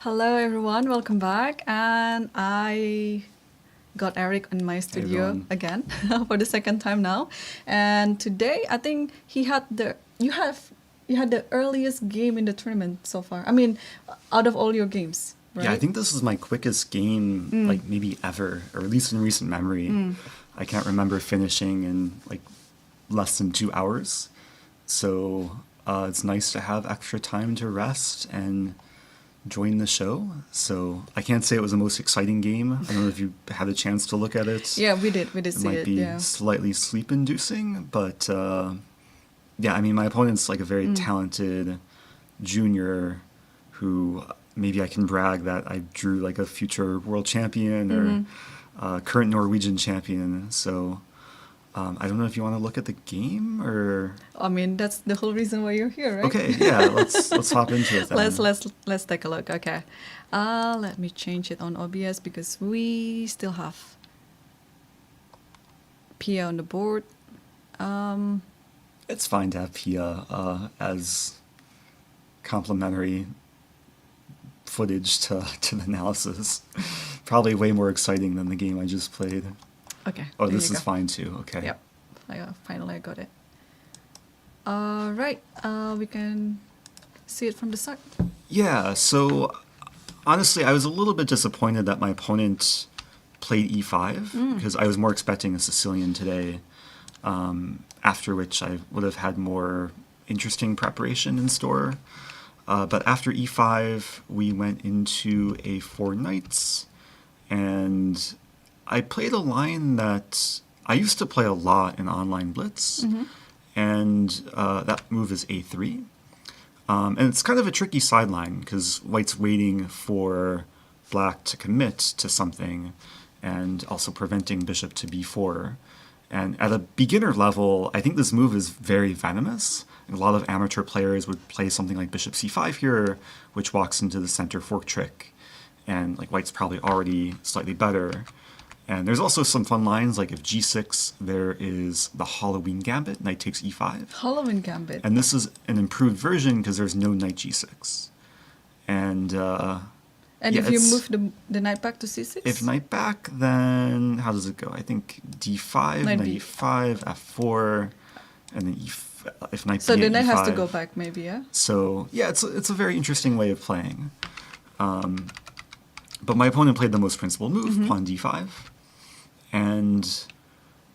Hello everyone, welcome back. And I got Eric in my studio everyone. again for the second time now. And today I think he had the you had the earliest game in the tournament so far. I mean, out of all your games, Yeah, I right? think this is my quickest game, like maybe ever, or at least in recent memory. I can't remember finishing in like less than 2 hours. So it's nice to have extra time to rest and join the show. So I can't say it was the most exciting game. I don't know if you had a chance to look at it. Yeah, we did It see might it. be Yeah. slightly sleep-inducing, but yeah, I mean, my opponent's like a very talented junior who maybe I can brag that I drew like a future world champion or current Norwegian champion. So I don't know if you want to look at the game or I mean, that's the whole reason why you're here, right? okay, yeah, let's hop into it then. Let's take a look. Okay. Let me change it on OBS because we still have Pia on the board. It's fine to have Pia as complementary footage to the analysis. Probably way more exciting than the game I just played. Okay. Oh, there this you is go. fine too. Okay. Yep. Finally, I got it. All right. We can see it from the side. Yeah, so honestly, I was a little bit disappointed that my opponent played e5 because I was more expecting a Sicilian today, after which I would have had more interesting preparation in store. But after e5, we went into a4 knights, and I played a line that I used to play a lot in online blitz, and that move is a3. And it's kind of a tricky sideline because white's waiting for black to commit to something and also preventing bishop to b4. And at a beginner level, I think this move is very venomous. A lot of amateur players would play something like bishop c5 here, which walks into the center fork trick. And like white's probably already slightly better. And there's also some fun lines, like if g6, there is the Halloween gambit, knight takes e5. Halloween Gambit. And this is an improved version because there's no knight g6. And And yeah, if you it's- move the knight back to c6? if knight back, then how does it go? I think d5, Knight knight B. e5, f4, and then if knight So b the at knight has to e5. go back, maybe, yeah? So yeah, it's a very interesting way of playing. But my opponent played the most principled move, pawn d5, and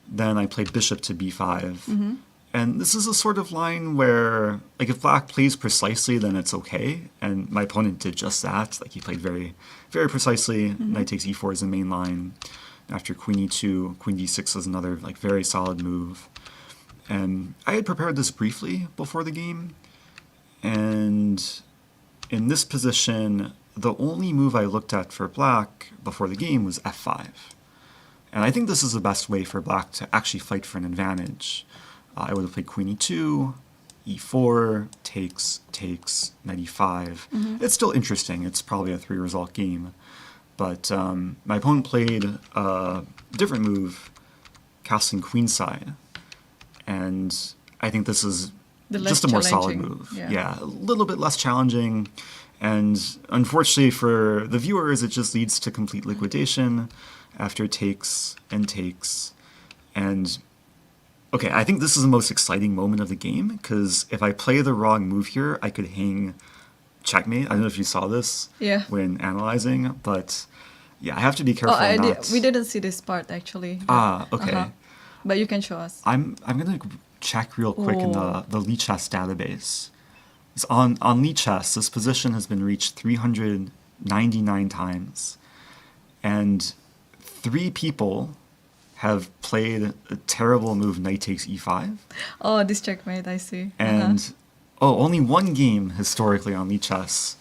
then I played bishop to b5. And this is a sort of line where, like, if black plays precisely, then it's okay. And my opponent did just that. Like, he played very, very precisely. Knight takes e4 is the main line. After queen e2, queen d6 is another, like, very solid move. And I had prepared this briefly before the game. And in this position, the only move I looked at for black before the game was f5. And I think this is the best way for black to actually fight for an advantage. I would have played queen e2, e4, takes, knight e5. It's still interesting. It's probably a 3-result game. But my opponent played a different move, castling queenside. And I think this is The less just a more solid challenging, move. yeah. A little bit less challenging. And unfortunately for the viewers, it just leads to complete liquidation after takes and takes. And okay, I think this is the most exciting moment of the game, because if I play the wrong move here, I could hang checkmate. I don't know if you saw this Yeah. when analyzing, but yeah, I have to be Oh, careful not... we didn't see this part, actually. Ah, okay. But you can show us. I'm gonna check real quick in Oh. the Lichess database. It's on Lichess, this position has been reached 399 times, and 3 people have played a terrible move, knight takes e5, Oh, this checkmate, I see. and only one game historically on Lichess,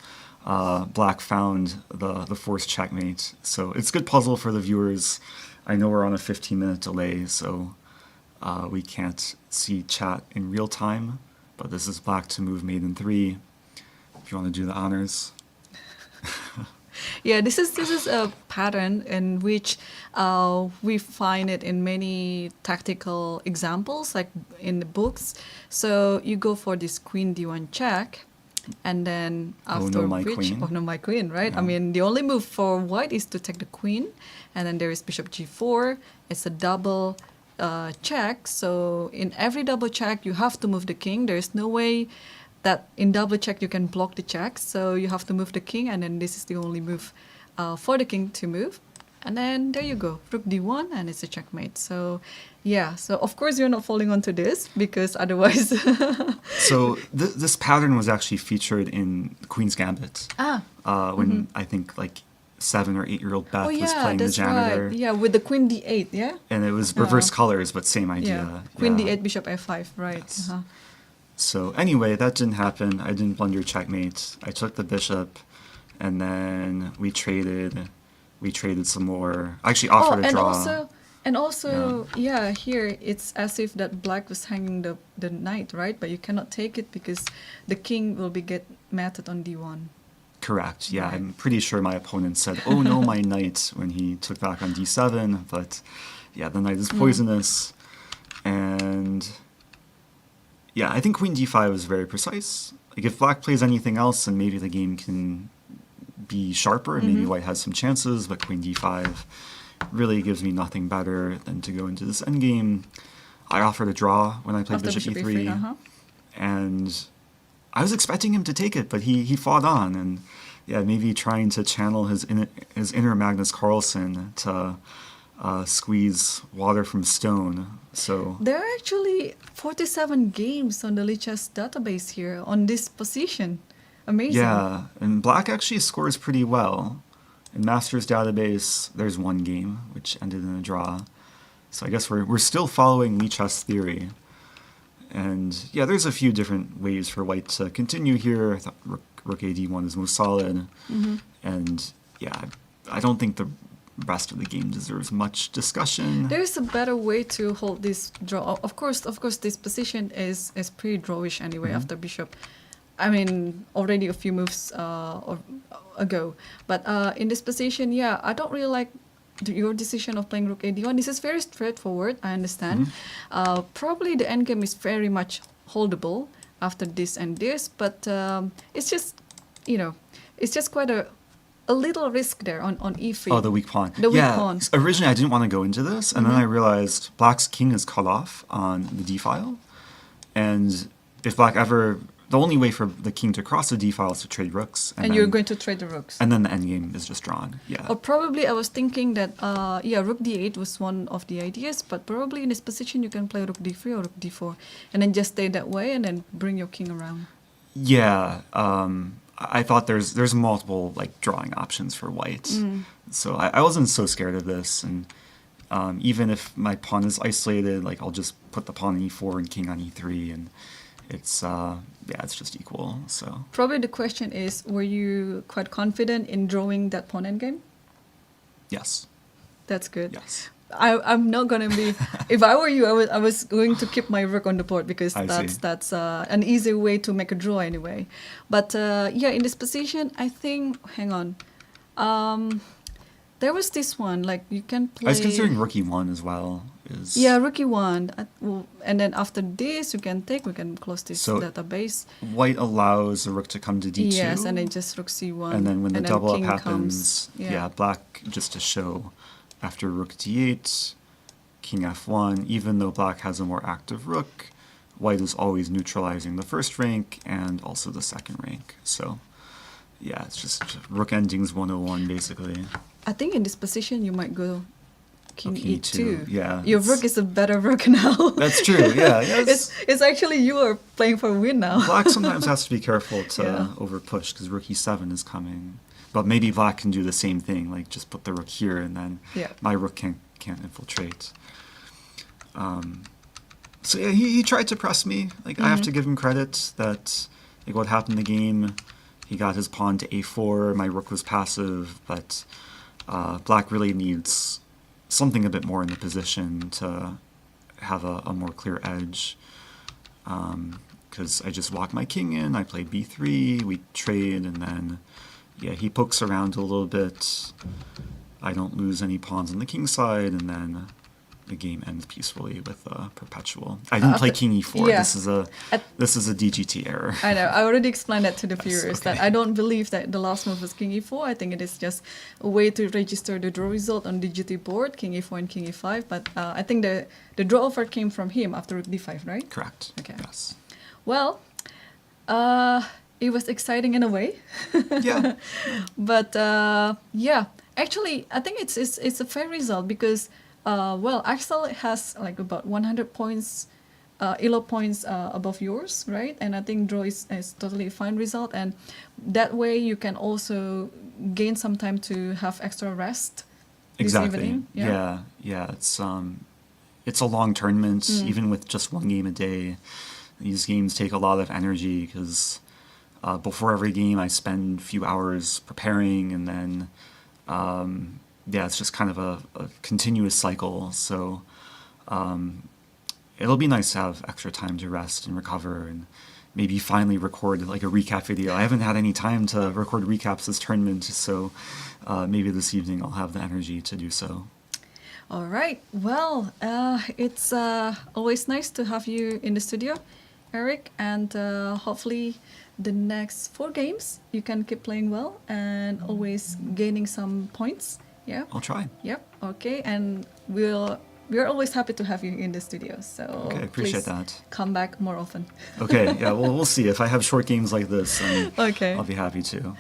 black found the forced checkmate. So it's a good puzzle for the viewers. I know we're on a 15-minute delay, so we can't see chat in real time, but this is black to move mate in 3, if you want to do the honors. Yeah, this is a pattern in which we find it in many tactical examples, like in the books. So you go for this queen d1 check, And then Oh, after no, my which, queen. oh no, my queen, right? I Yeah. mean, the only move for white is to take the queen, and then there is bishop g4. It's a double check. So in every double check, you have to move the king. There is no way that in double check you can block the check. So you have to move the king, and then this is the only move for the king to move. And then there you go, rook d1, and it's a checkmate. So yeah, so of course you're not falling onto this because otherwise. So this pattern was actually featured in Queen's Gambit. When I think like 7 or 8-year-old Beth Oh was yeah, playing the that's janitor. right. Yeah, with the queen d8, yeah? And it was reverse colors, but same idea. Yeah. Queen Yeah. d8, bishop f5, right. Yes. Uh-huh. So anyway, that didn't happen. I didn't blunder checkmate. I took the bishop, and then we traded. We traded some more. I actually offered a draw. And also, yeah, here it's as if that black was hanging the knight, right? But you cannot take it because the king will be get matted on d1. Correct. Yeah, Right. I'm pretty sure my opponent said, "Oh no, my knight," when he took back on d7. But yeah, the knight is poisonous, and yeah, I think queen d5 is very precise. Like if black plays anything else, then maybe the game can be sharper, and maybe white has some chances. But queen d5 really gives me nothing better than to go into this endgame. I offered a draw when I played After bishop bishop e3, e3, and I was expecting him to take it, but he fought on, and yeah, maybe trying to channel his inner Magnus Carlsen to squeeze water from stone. So There are actually 47 games on the Lichess database here on this position. Amazing. yeah, and black actually scores pretty well. In Masters database, there's one game which ended in a draw. So I guess we're still following Lichess theory. And yeah, there's a few different ways for white to continue here. I thought rook ad1 is most solid. And yeah, I don't think the rest of the game deserves much discussion. There's a better way to hold this draw. Of course, this position is pretty drawish anyway after bishop. I mean, already a few moves ago. But in this position, yeah, I don't really like your decision of playing rook ad1. This is very straightforward, I understand. Probably the endgame is very much holdable after this and this, but it's just, it's just quite a little risk there on e3. Oh, the weak pawn. The weak pawn. Originally I didn't want to go into this, and then I realized black's king is cut off on the d-file. And if black ever... The only way for the king to cross the d-file is to trade rooks. And you're going to trade the rooks. And then the endgame is just drawn, yeah. Or probably I was thinking that, rook d8 was one of the ideas, but probably in this position you can play rook d3 or rook d4, and then just stay that way and then bring your king around. Yeah, I thought there's multiple like drawing options for white. So I wasn't so scared of this, and even if my pawn is isolated, like I'll just put the pawn on e4 and king on e3, and it's it's just equal. So Probably the question is, were you quite confident in drawing that pawn endgame? yes, That's good. yes. I'm not gonna be. If I were you, I was going to keep my rook on the board because I see. that's an easy way to make a draw anyway. But in this position, I think. Hang on. There was this one like you can play. I was considering rook e1 as well. Yeah, rook e1, and then after this we can close this So database. White allows the rook to come to d2. Yes, and then just rook c1. And then when the double up king happens, comes. black, just to show, after rook d8, king f1, even though black has a more active rook, white is always neutralizing the first rank and also the second rank. So yeah, it's just rook endings 101 basically. I think in this position you might go king e2. Yeah, Your rook is a better rook now. That's true. Yeah, yes. It's actually you are playing for a win now. Black sometimes has to be careful to Yeah. over push because rook e7 is coming. But maybe black can do the same thing, like just put the rook here and then my rook can't infiltrate. So yeah, he tried to press me. Like I have to give him credit that like what happened in the game, he got his pawn to a4. My rook was passive, but black really needs something a bit more in the position to have a more clear edge. Because I just walked my king in, I played b3, we trade, and then he pokes around a little bit. I don't lose any pawns on the king side, and then the game ends peacefully with perpetual. I didn't play King E4. yeah. This is a DGT error. I know. I already explained that to the Yes, viewers okay. that I don't believe that the last move was King E4. I think it is just a way to register the draw result on DGT board, King E4 and King E5. But I think the draw offer came from him after Rook D5, right? Correct. Okay. Yes. Well, it was exciting in a way. Yeah. But yeah, actually, I think it's a fair result because well, Axel has like about 100 points, elo points above yours, right? And I think draw is totally a fine result, and that way you can also gain some time to have extra rest this Exactly. evening. Yeah. It's a long tournament, Mm. even with just one game a day. These games take a lot of energy because before every game I spend a few hours preparing, and then yeah, it's just kind of a continuous cycle. So it'll be nice to have extra time to rest and recover, and maybe finally record like a recap video. I haven't had any time to record recaps this tournament, so maybe this evening I'll have the energy to do so. All right. Well, it's always nice to have you in the studio, Eric, and hopefully the next 4 games you can keep playing well and always gaining some points. Yeah. I'll try. Yep. Okay. And we're always happy to have you in the studio. So Okay, I appreciate please that. come back more often. Okay, yeah, well, we'll see. If I have short games like this, Okay. I'll be happy to.